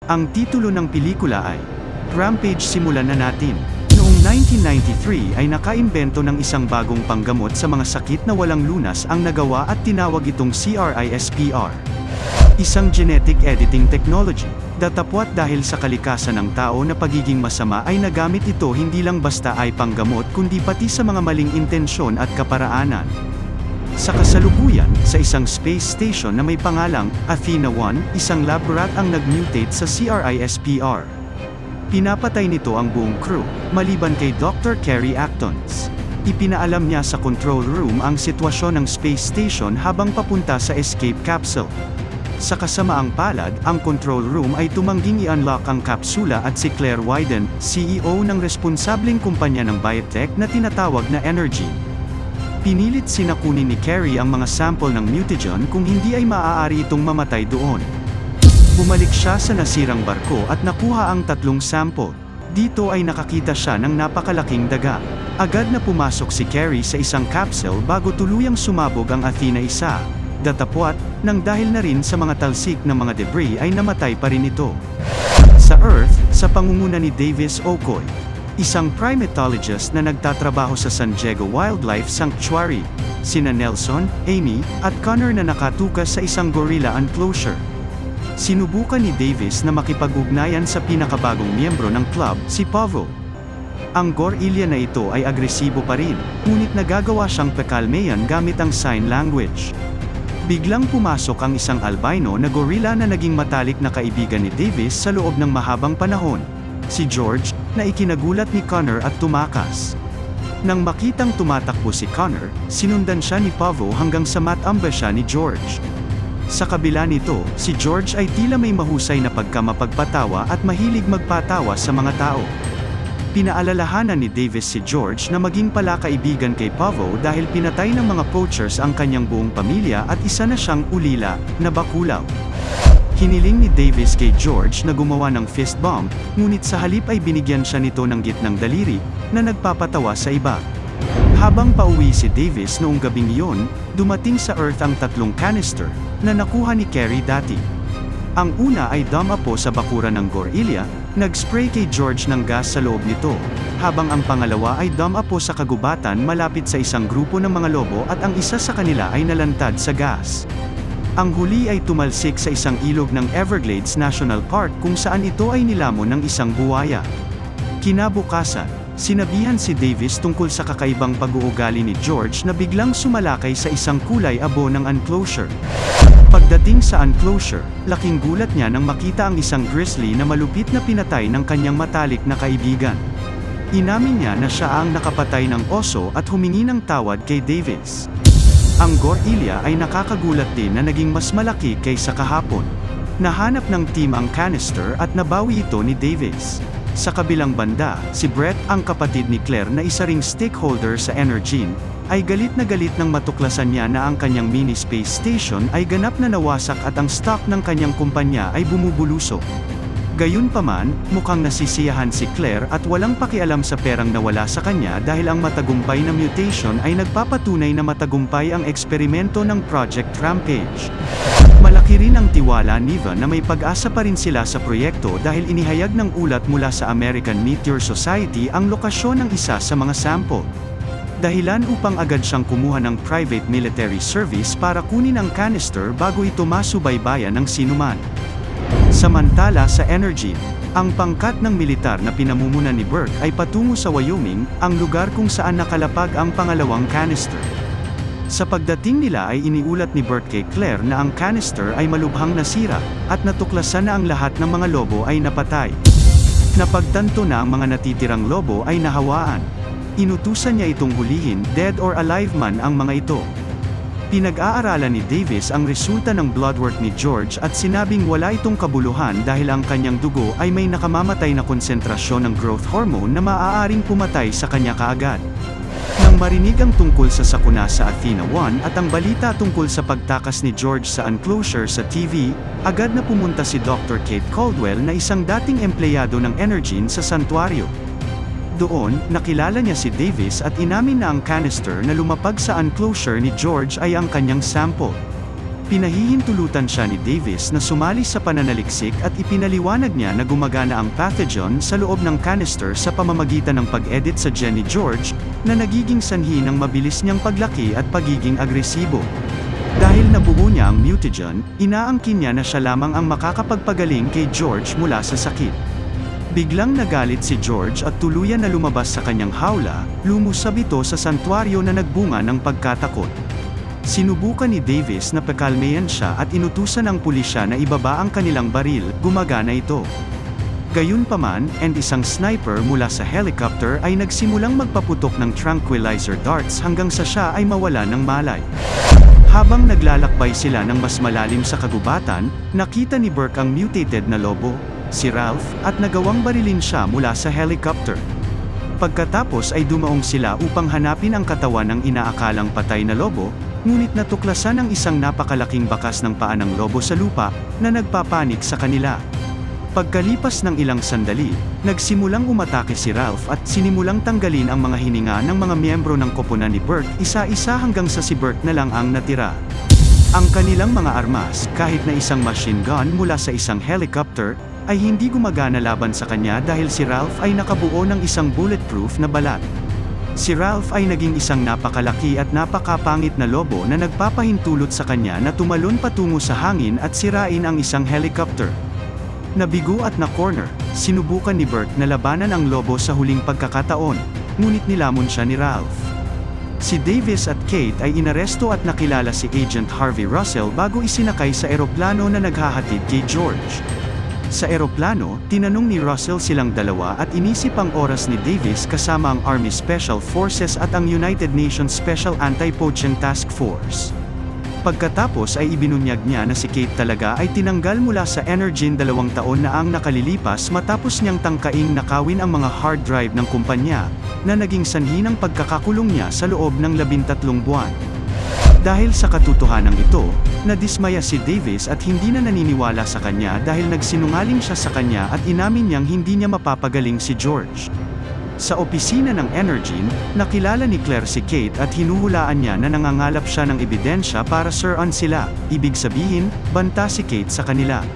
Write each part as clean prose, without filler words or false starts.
Ang titulo ng pelikula ay Rampage. Simulan na natin. Noong 1993 ay nakaimbento ng isang bagong panggamot sa mga sakit na walang lunas ang nagawa at tinawag itong CRISPR. Isang genetic editing technology. Datapwat dahil sa kalikasan ng tao na pagiging masama ay nagamit ito hindi lang basta ay panggamot kundi pati sa mga maling intensyon at kaparaanan. Sa kasalukuyan, sa isang space station na may pangalang Athena-1, isang lab rat ang nag-mutate sa CRISPR. Pinapatay nito ang buong crew, maliban kay Dr. Kerry Actons. Ipinaalam niya sa control room ang sitwasyon ng space station habang papunta sa escape capsule. Sa kasamaang palad, ang control room ay tumangging i-unlock ang kapsula at si Claire Wyden, CEO ng responsableng kumpanya ng biotech na tinatawag na Energy. Pinilit sinakunin ni Kerry ang mga sample ng mutagen kung hindi ay maaari itong mamatay doon. Bumalik siya sa nasirang barko at nakuha ang 3 sample. Dito ay nakakita siya ng napakalaking daga. Agad na pumasok si Kerry sa isang capsule bago tuluyang sumabog ang Athena-1. Datapwat, nang dahil na rin sa mga talsik ng mga debris ay namatay pa rin ito. Sa Earth, sa pangunguna ni Davis Okoy, isang primatologist na nagtatrabaho sa San Diego Wildlife Sanctuary, sina Nelson, Amy, at Connor na nakatukas sa isang gorilla enclosure. Sinubukan ni Davis na makipag-ugnayan sa pinakabagong miyembro ng club, si Pavo. Ang gorilla na ito ay agresibo pa rin, ngunit nagagawa siyang pakalmayan gamit ang sign language. Biglang pumasok ang isang albino na gorilla na naging matalik na kaibigan ni Davis sa loob ng mahabang panahon, si George, na ikinagulat ni Connor at tumakas. Nang makitang tumatakbo si Connor, sinundan siya ni Pavo hanggang sa matamba siya ni George. Sa kabila nito, si George ay tila may mahusay na pagkamapagpatawa at mahilig magpatawa sa mga tao. Pinaalalahanan ni Davis si George na maging pala kaibigan kay Pavo dahil pinatay ng mga poachers ang kanyang buong pamilya at isa na siyang ulila, na bakulaw. Hiniling ni Davis kay George na gumawa ng fist bomb, ngunit sa halip ay binigyan siya nito ng gitnang daliri, na nagpapatawa sa iba. Habang pauwi si Davis noong gabing iyon, dumating sa Earth ang 3 canister, na nakuha ni Kerry dati. Ang una ay dumapo sa bakuran ng gorilla, nag-spray kay George ng gas sa loob nito, habang ang pangalawa ay dumapo sa kagubatan malapit sa isang grupo ng mga lobo at ang isa sa kanila ay nalantad sa gas. Ang huli ay tumalsik sa isang ilog ng Everglades National Park kung saan ito ay nilamon ng isang buwaya. Kinabukasan, sinabihan si Davis tungkol sa kakaibang pag-uugali ni George na biglang sumalakay sa isang kulay abo ng enclosure. Pagdating sa enclosure, laking gulat niya nang makita ang isang grizzly na malupit na pinatay ng kanyang matalik na kaibigan. Inamin niya na siya ang nakapatay ng oso at humingi ng tawad kay Davis. Ang gorilla ay nakakagulat din na naging mas malaki kaysa kahapon. Nahanap ng team ang canister at nabawi ito ni Davis. Sa kabilang banda, si Brett, ang kapatid ni Claire na isa ring stakeholder sa Energene, ay galit nang matuklasan niya na ang kanyang mini space station ay ganap na nawasak at ang stock ng kanyang kumpanya ay bumubulusok. Gayunpaman, mukhang nasisiyahan si Claire at walang pakialam sa perang nawala sa kanya dahil ang matagumpay na mutation ay nagpapatunay na matagumpay ang eksperimento ng Project Rampage. Malaki rin ang tiwala ni Eva na may pag-asa pa rin sila sa proyekto dahil inihayag ng ulat mula sa American Meteor Society ang lokasyon ng isa sa mga sample. Dahilan upang agad siyang kumuha ng private military service para kunin ang canister bago ito masubaybayan ng sinuman. Samantala sa Energene, ang pangkat ng militar na pinamumunan ni Burke ay patungo sa Wyoming, ang lugar kung saan nakalapag ang pangalawang canister. Sa pagdating nila ay iniulat ni Burke kay Claire na ang canister ay malubhang nasira, at natuklasan na ang lahat ng mga lobo ay napatay. Napagtanto na ang mga natitirang lobo ay nahawaan. Inutusan niya itong hulihin, dead or alive man ang mga ito. Pinag-aaralan ni Davis ang resulta ng bloodwork ni George at sinabing wala itong kabuluhan dahil ang kanyang dugo ay may nakamamatay na konsentrasyon ng growth hormone na maaaring pumatay sa kanya kaagad. Nang marinig ang tungkol sa sakuna sa Athena-1 at ang balita tungkol sa pagtakas ni George sa enclosure sa TV, agad na pumunta si Dr. Kate Caldwell na isang dating empleyado ng Energene sa santuario. Doon, nakilala niya si Davis at inamin na ang canister na lumapag sa enclosure ni George ay ang kanyang sample. Pinahihintulutan siya ni Davis na sumali sa pananaliksik at ipinaliwanag niya na gumagana ang pathogen sa loob ng canister sa pamamagitan ng pag-edit sa gene ni George, na nagiging sanhi ng mabilis niyang paglaki at pagiging agresibo. Dahil nabuo niya ang mutagen, inaangkin niya na siya lamang ang makakapagpagaling kay George mula sa sakit. Biglang nagalit si George at tuluyan na lumabas sa kanyang hawla, lumusab ito sa santuaryo na nagbunga ng pagkatakot. Sinubukan ni Davis na pakalmayan siya at inutusan ang pulisya na ibaba ang kanilang baril, gumagana ito. Gayunpaman, isang sniper mula sa helicopter ay nagsimulang magpaputok ng tranquilizer darts hanggang sa siya ay mawala ng malay. Habang naglalakbay sila ng mas malalim sa kagubatan, nakita ni Burke ang mutated na lobo, si Ralph, at nagawang barilin siya mula sa helicopter. Pagkatapos ay dumaong sila upang hanapin ang katawan ng inaakalang patay na lobo, ngunit natuklasan ang isang napakalaking bakas ng paa ng lobo sa lupa, na nagpapanik sa kanila. Pagkalipas ng ilang sandali, nagsimulang umatake si Ralph at sinimulang tanggalin ang mga hininga ng mga miyembro ng koponan ni Burke isa-isa hanggang sa si Burke na lang ang natira. Ang kanilang mga armas, kahit na isang machine gun mula sa isang helicopter, ay hindi gumagana laban sa kanya dahil si Ralph ay nakabuo ng isang bulletproof na balat. Si Ralph ay naging isang napakalaki at napakapangit na lobo na nagpapahintulot sa kanya na tumalon patungo sa hangin at sirain ang isang helicopter. Nabigo at na-corner, sinubukan ni Burke na labanan ang lobo sa huling pagkakataon, ngunit nilamon siya ni Ralph. Si Davis at Kate ay inaresto at nakilala si Agent Harvey Russell bago isinakay sa eroplano na naghahatid kay George. Sa eroplano, tinanong ni Russell silang dalawa at inisip ang oras ni Davis kasama ang Army Special Forces at ang United Nations Special Anti-Poaching Task Force. Pagkatapos ay ibinunyag niya na si Kate talaga ay tinanggal mula sa Energen 2 taon na ang nakalilipas matapos niyang tangkaing nakawin ang mga hard drive ng kumpanya, na naging sanhi ng pagkakakulong niya sa loob ng 13 buwan. Dahil sa katotohanan ito, nadismaya si Davis at hindi na naniniwala sa kanya dahil nagsinungaling siya sa kanya at inamin niyang hindi niya mapapagaling si George. Sa opisina ng Energen, nakilala ni Claire si Kate at hinuhulaan niya na nangangalap siya ng ebidensya para suruan sila, ibig sabihin, banta si Kate sa kanila.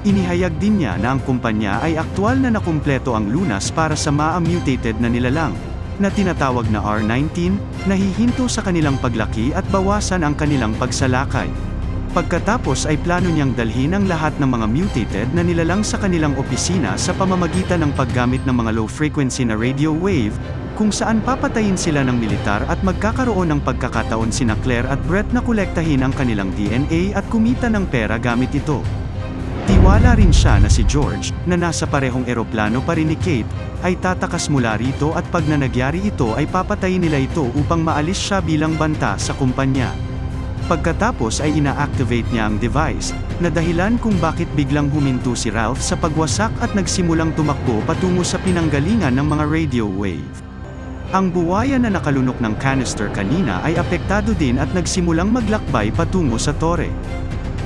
Inihayag din niya na ang kumpanya ay aktwal na nakumpleto ang lunas para sa mutated na nilalang, na tinatawag na R19, na hihinto sa kanilang paglaki at bawasan ang kanilang pagsalakay. Pagkatapos ay plano niyang dalhin ang lahat ng mga mutated na nilalang sa kanilang opisina sa pamamagitan ng paggamit ng mga low-frequency na radio wave, kung saan papatayin sila ng militar at magkakaroon ng pagkakataon sina Claire at Brett na kolektahin ang kanilang DNA at kumita ng pera gamit ito. Tiwala rin siya na si George, na nasa parehong eroplano pa rin ni Kate, ay tatakas mula rito at pag nangyari ito ay papatayin nila ito upang maalis siya bilang banta sa kumpanya. Pagkatapos ay ina-activate niya ang device, na dahilan kung bakit biglang huminto si Ralph sa pagwasak at nagsimulang tumakbo patungo sa pinanggalingan ng mga radio wave. Ang buwaya na nakalunok ng canister kanina ay apektado din at nagsimulang maglakbay patungo sa tore.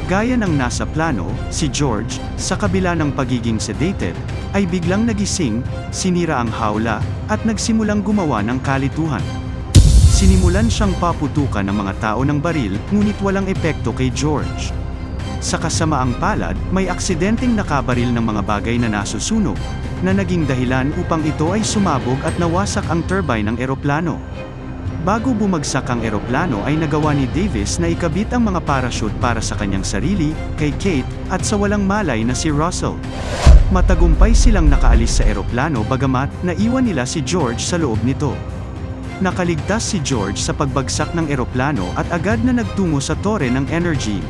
Gaya ng nasa plano, si George, sa kabila ng pagiging sedated, ay biglang nagising, sinira ang hawla, at nagsimulang gumawa ng kalituhan. Sinimulan siyang paputukan ng mga tao ng baril, ngunit walang epekto kay George. Sa kasamaang palad, may aksidenteng nakabaril ng mga bagay na nasusunog, na naging dahilan upang ito ay sumabog at nawasak ang turbine ng eroplano. Bago bumagsak ang eroplano ay nagawa ni Davis na ikabit ang mga parachute para sa kanyang sarili, kay Kate, at sa walang malay na si Russell. Matagumpay silang nakaalis sa eroplano bagamat naiwan nila si George sa loob nito. Nakaligtas si George sa pagbagsak ng eroplano at agad na nagtungo sa tore ng Energen.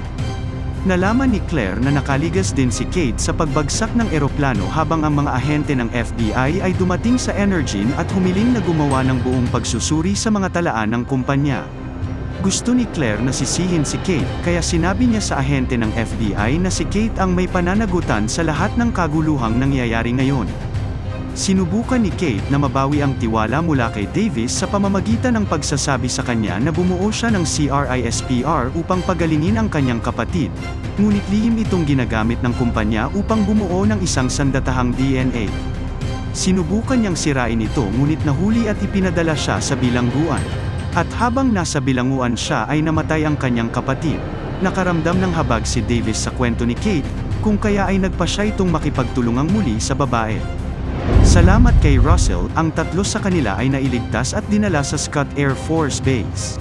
Nalaman ni Claire na nakaligas din si Kate sa pagbagsak ng eroplano habang ang mga ahente ng FBI ay dumating sa Energen at humiling na gumawa ng buong pagsusuri sa mga talaan ng kumpanya. Gusto ni Claire na sisihin si Kate, kaya sinabi niya sa ahente ng FBI na si Kate ang may pananagutan sa lahat ng kaguluhang nangyayari ngayon. Sinubukan ni Kate na mabawi ang tiwala mula kay Davis sa pamamagitan ng pagsasabi sa kanya na bumuo siya ng CRISPR upang pagalingin ang kanyang kapatid, ngunit lihim itong ginagamit ng kumpanya upang bumuo ng isang sandatahang DNA. Sinubukan niyang sirain ito ngunit nahuli at ipinadala siya sa bilangguan. At habang nasa bilanguan siya ay namatay ang kanyang kapatid. Nakaramdam ng habag si Davis sa kwento ni Kate, kung kaya ay nagpa siya itong makipagtulungang muli sa babae. Salamat kay Russell, ang tatlo sa kanila ay nailigtas at dinala sa Scott Air Force Base.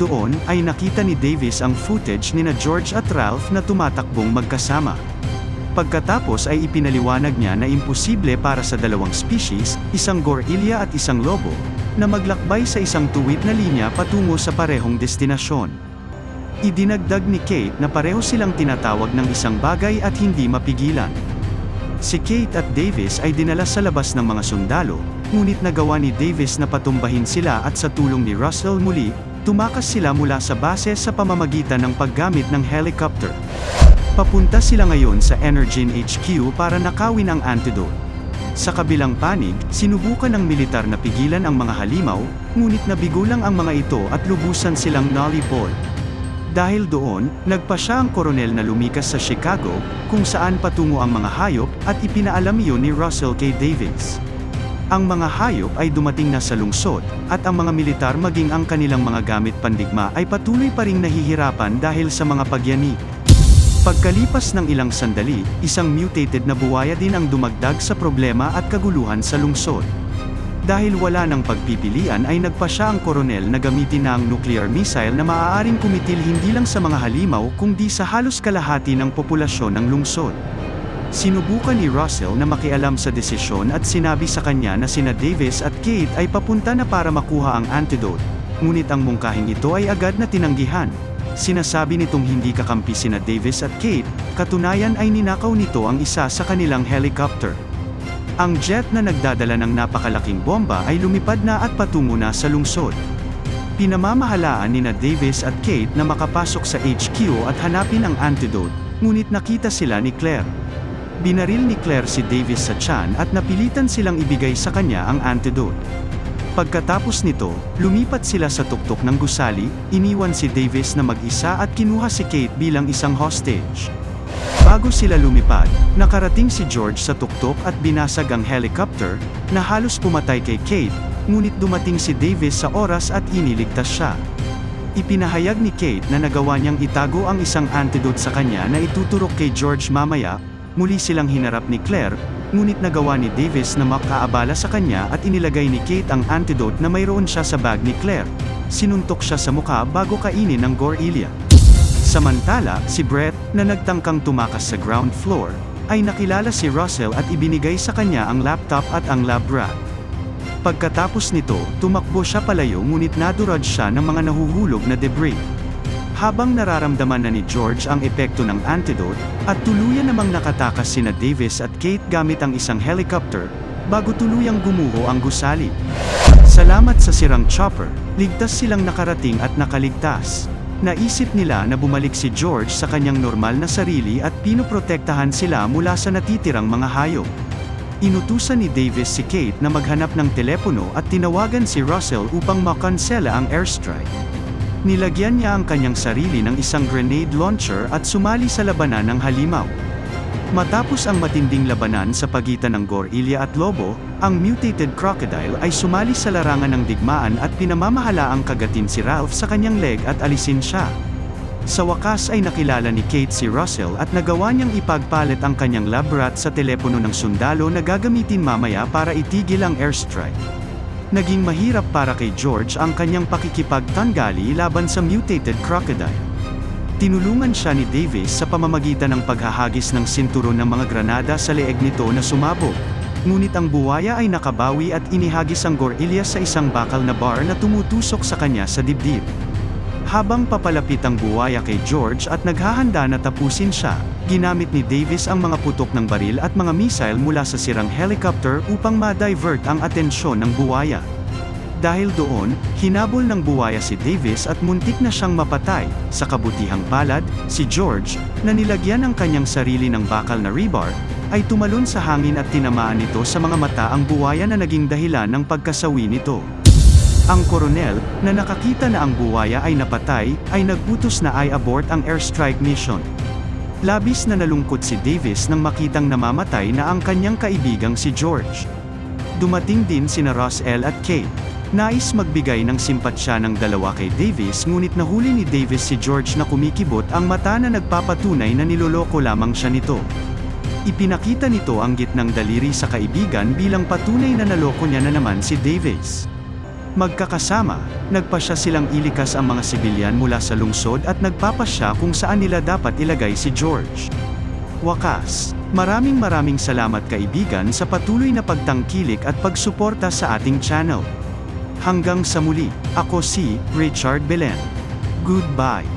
Doon, ay nakita ni Davis ang footage nina George at Ralph na tumatakbong magkasama. Pagkatapos ay ipinaliwanag niya na imposible para sa dalawang species, isang gorilla at isang lobo, na maglakbay sa isang tuwid na linya patungo sa parehong destinasyon. Idinagdag ni Kate na pareho silang tinatawag ng isang bagay at hindi mapigilan. Si Kate at Davis ay dinala sa labas ng mga sundalo, ngunit nagawa ni Davis na patumbahin sila at sa tulong ni Russell muli, tumakas sila mula sa base sa pamamagitan ng paggamit ng helicopter. Papunta sila ngayon sa Energen HQ para nakawin ang antidote. Sa kabilang panig, sinubukan ng militar na pigilan ang mga halimaw, ngunit nabigo lang ang mga ito at lubusan silang nalipol. Dahil doon, nagpa siya ang koronel na lumikas sa Chicago, kung saan patungo ang mga hayop, at ipinaalam iyon ni Russell kay Davis. Ang mga hayop ay dumating na sa lungsod, at ang mga militar maging ang kanilang mga gamit pandigma ay patuloy pa ring nahihirapan dahil sa mga pagyanig. Pagkalipas ng ilang sandali, isang mutated na buwaya din ang dumagdag sa problema at kaguluhan sa lungsod. Dahil wala ng pagpipilian ay nagpa siya ang koronel na gamitin na ang nuclear missile na maaaring kumitil hindi lang sa mga halimaw kundi sa halos kalahati ng populasyon ng lungsod. Sinubukan ni Russell na makialam sa desisyon at sinabi sa kanya na sina Davis at Kate ay papunta na para makuha ang antidote, ngunit ang mungkahing ito ay agad na tinanggihan. Sinasabi nitong hindi kakampi sina Davis at Kate, katunayan ay ninakaw nito ang isa sa kanilang helicopter. Ang jet na nagdadala ng napakalaking bomba ay lumipad na at patungo na sa lungsod. Pinamamahalaan nina Davis at Kate na makapasok sa HQ at hanapin ang antidote, ngunit nakita sila ni Claire. Binaril ni Claire si Davis sa tiyan at napilitan silang ibigay sa kanya ang antidote. Pagkatapos nito, lumipat sila sa tuktok ng gusali, iniwan si Davis na mag-isa at kinuha si Kate bilang isang hostage. Bago sila lumipad, nakarating si George sa tuktok at binasag ang helicopter, na halos pumatay kay Kate, ngunit dumating si Davis sa oras at iniligtas siya. Ipinahayag ni Kate na nagawa niyang itago ang isang antidote sa kanya na ituturok kay George mamaya. Muli silang hinarap ni Claire, ngunit nagawa ni Davis na makaabala sa kanya at inilagay ni Kate ang antidote na mayroon siya sa bag ni Claire. Sinuntok siya sa mukha bago kainin ng gorilla. Samantala, si Brett, na nagtangkang tumakas sa ground floor, ay nakilala si Russell at ibinigay sa kanya ang laptop at ang lab rat. Pagkatapos nito, tumakbo siya palayo ngunit nadurog siya ng mga nahuhulog na debris. Habang nararamdaman na ni George ang epekto ng antidote, at tuluyan namang nakatakas sina Davis at Kate gamit ang isang helicopter, bago tuluyang gumuho ang gusali. Salamat sa sirang chopper, ligtas silang nakarating at nakaligtas. Naisip nila na bumalik si George sa kanyang normal na sarili at pinoprotektahan sila mula sa natitirang mga hayop. Inutusan ni Davis si Kate na maghanap ng telepono at tinawagan si Russell upang makansela ang airstrike. Nilagyan niya ang kanyang sarili ng isang grenade launcher at sumali sa labanan ng halimaw. Matapos ang matinding labanan sa pagitan ng gorilla at lobo, ang mutated crocodile ay sumali sa larangan ng digmaan at pinamamahalaang kagatin si Ralph sa kanyang leg at alisin siya. Sa wakas ay nakilala ni Kate si Russell at nagawa niyang ipagpalit ang kanyang lab rat sa telepono ng sundalo na gagamitin mamaya para itigil ang airstrike. Naging mahirap para kay George ang kanyang pakikipagtanggali laban sa mutated crocodile. Tinulungan siya ni Davis sa pamamagitan ng paghahagis ng sinturon ng mga granada sa leeg nito na sumabog. Ngunit ang buwaya ay nakabawi at inihagis ang gorilla sa isang bakal na bar na tumutusok sa kanya sa dibdib. Habang papalapit ang buwaya kay George at naghahanda na tapusin siya, ginamit ni Davis ang mga putok ng baril at mga missile mula sa sirang helicopter upang ma-divert ang atensyon ng buwaya. Dahil doon, hinabol ng buwaya si Davis at muntik na siyang mapatay. Sa kabutihang palad, si George, na nilagyan ng kanyang sarili ng bakal na rebar, ay tumalon sa hangin at tinamaan nito sa mga mata ang buwaya na naging dahilan ng pagkasawi nito. Ang koronel, na nakakita na ang buwaya ay napatay, ay nagbutos na i-abort ang airstrike mission. Labis na nalungkot si Davis nang makitang namamatay na ang kanyang kaibigang si George. Dumating din sina Russell at Kate. Nais magbigay ng simpatsya ng dalawa kay Davis ngunit nahuli ni Davis si George na kumikibot ang mata na nagpapatunay na niloloko lamang siya nito. Ipinakita nito ang gitnang daliri sa kaibigan bilang patunay na naloko niya na naman si Davis. Magkakasama, nagpasya silang ilikas ang mga sibilyan mula sa lungsod at nagpapasya kung saan nila dapat ilagay si George. Wakas, maraming salamat kaibigan sa patuloy na pagtangkilik at pagsuporta sa ating channel. Hanggang sa muli, ako si Richard Belen. Goodbye.